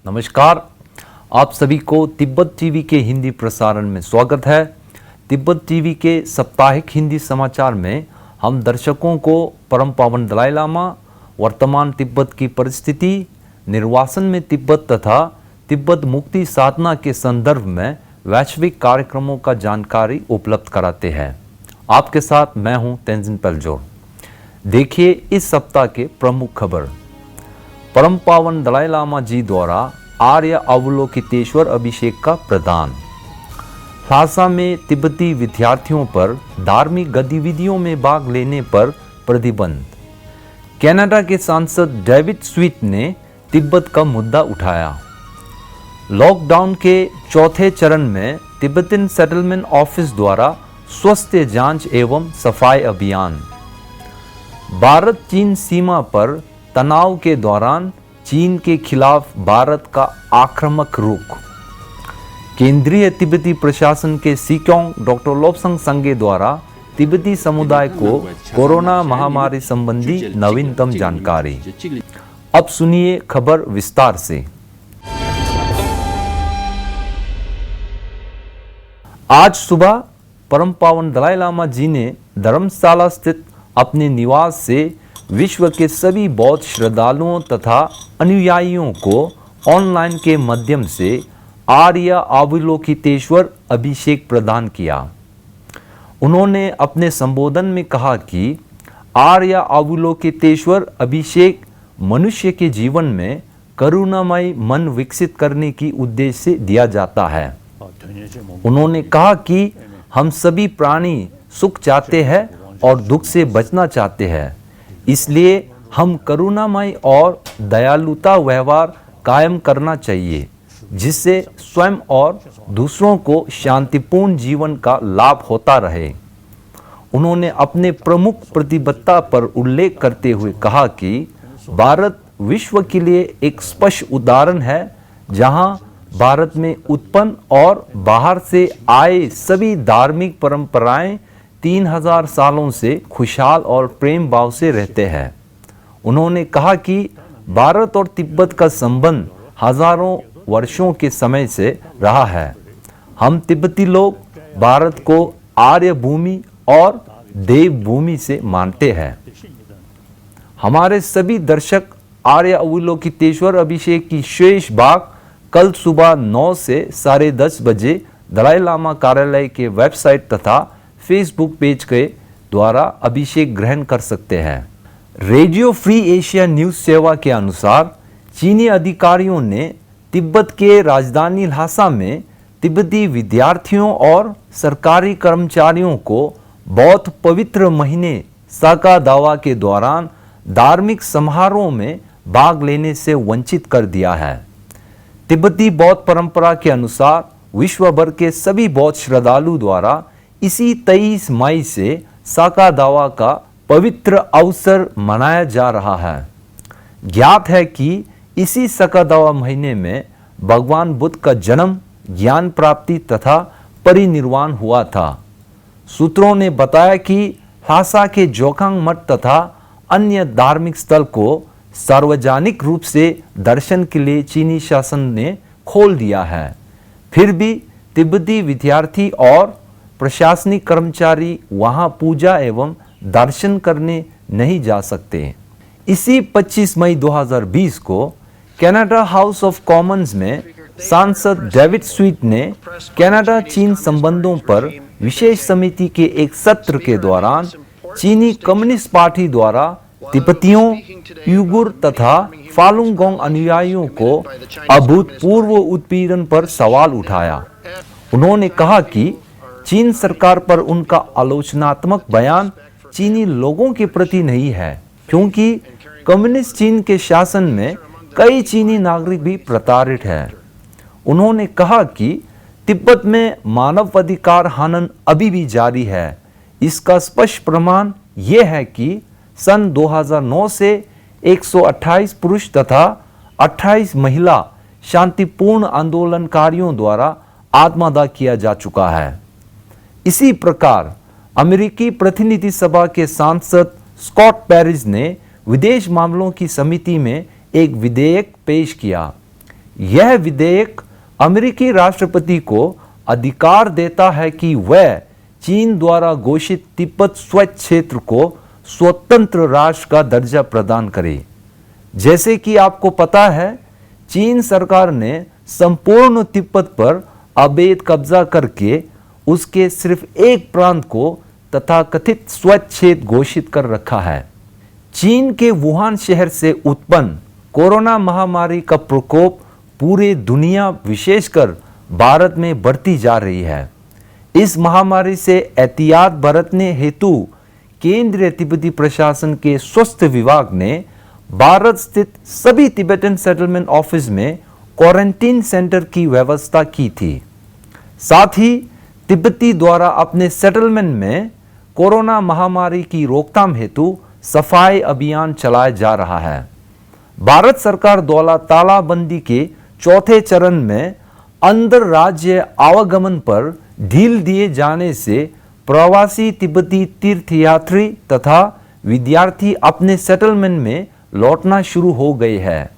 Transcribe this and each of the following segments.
नमस्कार, आप सभी को तिब्बत टीवी के हिंदी प्रसारण में स्वागत है। तिब्बत टीवी के साप्ताहिक हिंदी समाचार में हम दर्शकों को परम पावन दलाई लामा, वर्तमान तिब्बत की परिस्थिति, निर्वासन में तिब्बत तथा तिब्बत मुक्ति साधना के संदर्भ में वैश्विक कार्यक्रमों का जानकारी उपलब्ध कराते हैं। आपके साथ मैं हूं तेंजिन पेलजोर। देखिए इस सप्ताह के प्रमुख खबर। परम पावन दलाई लामा जी द्वारा आर्य अवलोकितेश्वर अभिषेक का प्रदान। ल्हासा में तिब्बती विद्यार्थियों पर धार्मिक गतिविधियों में भाग लेने पर प्रतिबंध। कनाडा के सांसद डेविड स्वीट ने तिब्बत का मुद्दा उठाया। लॉकडाउन के चौथे चरण में तिब्बतन सेटलमेंट ऑफिस द्वारा स्वास्थ्य जांच एवं सफाई अभियान। भारत चीन सीमा पर तनाव के दौरान चीन के खिलाफ भारत का आक्रामक रुख। केंद्रीय तिब्बती प्रशासन के सिक्योंग डॉक्टर लोब्संग संगे द्वारा तिब्बती समुदाय को कोरोना महामारी संबंधी नवीनतम जानकारी। अब सुनिए खबर विस्तार से। आज सुबह परम पावन दलाई लामा जी ने धर्मशाला स्थित अपने निवास से विश्व के सभी बौद्ध श्रद्धालुओं तथा अनुयायियों को ऑनलाइन के माध्यम से आर्य अवलोकितेश्वर अभिषेक प्रदान किया। उन्होंने अपने संबोधन में कहा कि आर्य अवलोकितेश्वर अभिषेक मनुष्य के जीवन में करुणामय मन विकसित करने की उद्देश्य से दिया जाता है। उन्होंने कहा कि हम सभी प्राणी सुख चाहते हैं और दुख से बचना चाहते हैं, इसलिए हम करुणामय और दयालुता व्यवहार कायम करना चाहिए, जिससे स्वयं और दूसरों को शांतिपूर्ण जीवन का लाभ होता रहे। उन्होंने अपने प्रमुख प्रतिबद्धता पर उल्लेख करते हुए कहा कि भारत विश्व के लिए एक स्पष्ट उदाहरण है, जहां भारत में उत्पन्न और बाहर से आए सभी धार्मिक परंपराएं 3000 सालों से खुशहाल और प्रेम भाव से रहते हैं। उन्होंने कहा कि भारत और तिब्बत का संबंध हजारों वर्षों के समय से रहा है। हम तिब्बती लोग भारत को आर्य भूमि और देव भूमि से मानते हैं। हमारे सभी दर्शक आर्य अवलोकितेश्वर अभिषेक की शेष भाग कल सुबह 9 से 10:30 बजे दलाई लामा कार्यालय के वेबसाइट तथा फेसबुक पेज के द्वारा अभिषेक ग्रहण कर सकते हैं। रेडियो फ्री एशिया न्यूज सेवा के अनुसार चीनी अधिकारियों ने तिब्बत के राजधानी ल्हासा में तिब्बती विद्यार्थियों और सरकारी कर्मचारियों को बौद्ध पवित्र महीने साका दावा के दौरान धार्मिक समारोह में भाग लेने से वंचित कर दिया है। तिब्बती बौद्ध परंपरा के अनुसार विश्व भर के सभी बौद्ध श्रद्धालु द्वारा इसी 23 मई से साका दावा का पवित्र अवसर मनाया जा रहा है। ज्ञात है कि इसी साका दावा महीने में भगवान बुद्ध का जन्म, ज्ञान प्राप्ति तथा परिनिर्वाण हुआ था। सूत्रों ने बताया कि ल्हासा के जोखांग मठ तथा अन्य धार्मिक स्थल को सार्वजनिक रूप से दर्शन के लिए चीनी शासन ने खोल दिया है। फिर भी तिब्बती विद्यार्थी और प्रशासनिक कर्मचारी वहां पूजा एवं दर्शन करने नहीं जा सकते। इसी 25 मई 2020 को कनाडा हाउस ऑफ कॉमन्स में सांसद डेविड स्वीट ने कनाडा चीन संबंधों पर विशेष समिति के एक सत्र के दौरान चीनी कम्युनिस्ट पार्टी द्वारा तिब्बतियों, उइगुर तथा फालुंग गोंग अनुयायियों को अभूतपूर्व उत्पीड़न पर सवाल उठाया। उन्होंने कहा कि चीन सरकार पर उनका आलोचनात्मक बयान चीनी लोगों के प्रति नहीं है, क्योंकि कम्युनिस्ट चीन के शासन में कई चीनी नागरिक भी प्रताड़ित हैं। उन्होंने कहा कि तिब्बत में मानवाधिकार हनन अभी भी जारी है। इसका स्पष्ट प्रमाण यह है कि सन 2009 से 128 पुरुष तथा 28 महिला शांतिपूर्ण आंदोलनकारियों द्वारा आत्मदाह किया जा चुका है। इसी प्रकार अमेरिकी प्रतिनिधि सभा के सांसद स्कॉट पेरिस ने विदेश मामलों की समिति में एक विधेयक पेश किया। यह विधेयक अमेरिकी राष्ट्रपति को अधिकार देता है कि वह चीन द्वारा घोषित तिब्बत स्वैच्छिक क्षेत्र को स्वतंत्र राष्ट्र का दर्जा प्रदान करे। जैसे कि आपको पता है, चीन सरकार ने संपूर्ण तिब्बत पर अवैध कब्जा करके उसके सिर्फ एक प्रांत को तथाकथित स्वैच्छिक क्षेत्र घोषित कर रखा है। चीन के वुहान शहर से उत्पन्न कोरोना महामारी का प्रकोप पूरे दुनिया विशेषकर भारत में बढ़ती जा रही है। इस महामारी से एहतियात बरतने हेतु केंद्रीय तिब्बती प्रशासन के स्वास्थ्य विभाग ने भारत स्थित सभी तिब्बतन सेटलमेंट ऑफिस में क्वारंटीन सेंटर की व्यवस्था की थी। साथ ही तिब्बती द्वारा अपने सेटलमेंट में कोरोना महामारी की रोकथाम हेतु सफाई अभियान चलाया जा रहा है। भारत सरकार द्वारा तालाबंदी के चौथे चरण में अंतर राज्य आवागमन पर ढील दिए जाने से प्रवासी तिब्बती तीर्थयात्री तथा विद्यार्थी अपने सेटलमेंट में लौटना शुरू हो गए हैं।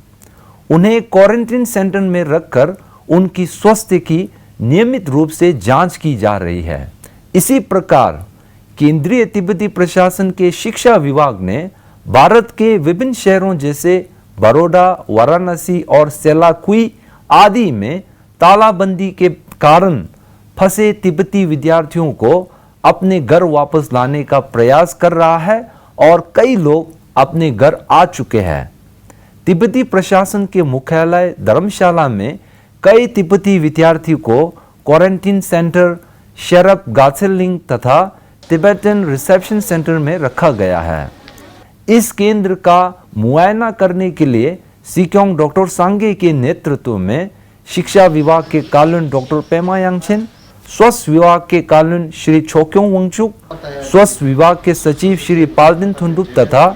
उन्हें क्वारंटीन सेंटर में रखकर उनकी स्वास्थ्य की नियमित रूप से जांच की जा रही है। इसी प्रकार केंद्रीय तिब्बती प्रशासन के शिक्षा विभाग ने भारत के विभिन्न शहरों जैसे बड़ौदा, वाराणसी और सेलाकुई आदि में तालाबंदी के कारण फंसे तिब्बती विद्यार्थियों को अपने घर वापस लाने का प्रयास कर रहा है और कई लोग अपने घर आ चुके हैं। तिब्बती प्रशासन के मुख्यालय धर्मशाला में कई तिब्बती विद्यार्थियों को क्वारंटीन सेंटर शेरप गासेलिंग तथा तिब्बतन रिसेप्शन सेंटर में रखा गया है। इस केंद्र का मुआयना करने के लिए सिक्योंग डॉक्टर सांगे के नेतृत्व में शिक्षा विभाग के कालुन डॉक्टर पेमा यांगचेन, स्वास्थ्य विभाग के कालुन श्री छोक्योंग वंगचुक, स्वास्थ्य विभाग के सचिव श्री पालदिन थुंडुप तथा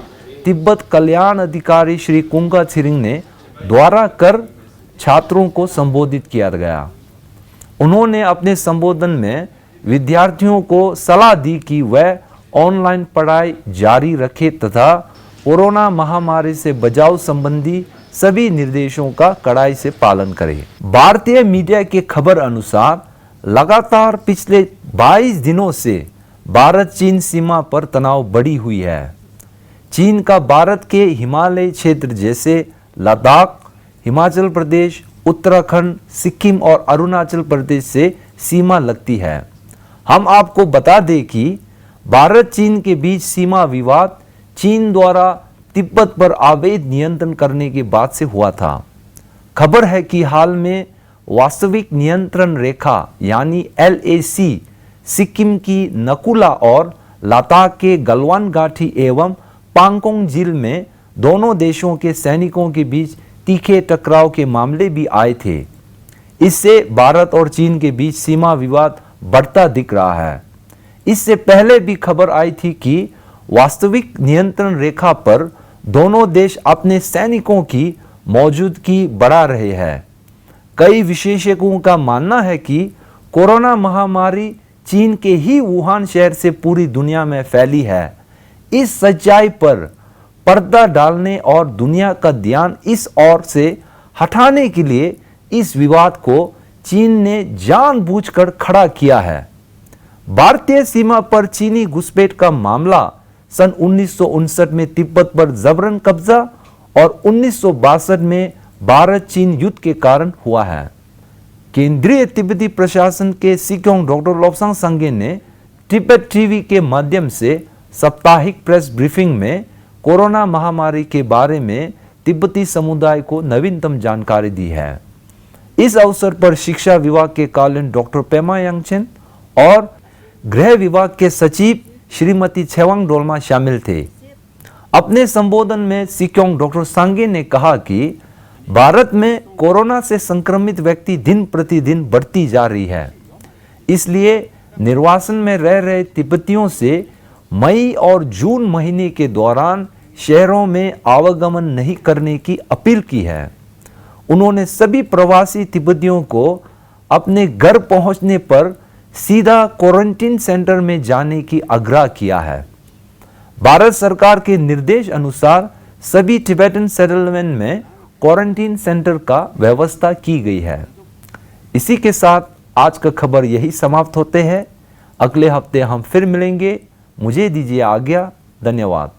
तिब्बत कल्याण अधिकारी श्री कुंगा छिरिंग ने द्वारा कर छात्रों को संबोधित किया गया। उन्होंने अपने संबोधन में विद्यार्थियों को सलाह दी कि वह ऑनलाइन पढ़ाई जारी रखे तथा कोरोना महामारी से बचाव संबंधी सभी निर्देशों का कड़ाई से पालन करें। भारतीय मीडिया के खबर अनुसार लगातार पिछले 22 दिनों से भारत चीन सीमा पर तनाव बढ़ी हुई है। चीन का भारत के हिमालय क्षेत्र जैसे लद्दाख, हिमाचल प्रदेश, उत्तराखंड, सिक्किम और अरुणाचल प्रदेश से सीमा लगती है। हम आपको बता दें कि भारत चीन के बीच सीमा विवाद चीन द्वारा तिब्बत पर अवैध नियंत्रण करने के बाद से हुआ था। खबर है कि हाल में वास्तविक नियंत्रण रेखा यानी LAC सिक्किम की नकुला और लद्दाख के गलवान घाटी एवं पांगोंग झील में दोनों देशों के सैनिकों के बीच तीखे टकराव के मामले भी आए थे। इससे भारत और चीन के बीच सीमा विवाद बढ़ता दिख रहा है। इससे पहले भी खबर आई थी कि वास्तविक नियंत्रण रेखा पर दोनों देश अपने सैनिकों की मौजूदगी बढ़ा रहे हैं। कई विशेषज्ञों का मानना है कि कोरोना महामारी चीन के ही वुहान शहर से पूरी दुनिया में फैली है। इस सच्चाई पर पर्दा डालने और दुनिया का ध्यान इस ओर से हटाने के लिए इस विवाद को चीन ने जानबूझकर खड़ा किया है। भारतीय सीमा पर चीनी घुसपैठ का मामला सन 1959 में तिब्बत पर जबरन कब्जा और 1962 में भारत चीन युद्ध के कारण हुआ है। केंद्रीय तिब्बती प्रशासन के सिक्योंग डॉक्टर लोब्सांग सांगे ने तिब्बत टीवी के माध्यम से साप्ताहिक प्रेस ब्रीफिंग में कोरोना महामारी के बारे में तिब्बती समुदाय को नवीनतम जानकारी दी है। इस अवसर पर शिक्षा विभाग के कालुन डॉक्टर पेमा यांगचेन और गृह विभाग के सचिव श्रीमती छेवांग डोलमा शामिल थे। अपने संबोधन में सिक्योंग डॉक्टर सांगे ने कहा कि भारत में कोरोना से संक्रमित व्यक्ति दिन प्रतिदिन बढ़ती जा रही है। इसलिए निर्वासन में रह रहे तिब्बतियों से मई और जून महीने के दौरान शहरों में आवागमन नहीं करने की अपील की है। उन्होंने सभी प्रवासी तिब्बतियों को अपने घर पहुंचने पर सीधा क्वारंटीन सेंटर में जाने की आग्रह किया है। भारत सरकार के निर्देश अनुसार सभी तिब्बतन सेटलमेंट में क्वारंटीन सेंटर का व्यवस्था की गई है। इसी के साथ आज का खबर यही समाप्त होते हैं। अगले हफ्ते हम फिर मिलेंगे। मुझे दीजिए आज्ञा। धन्यवाद।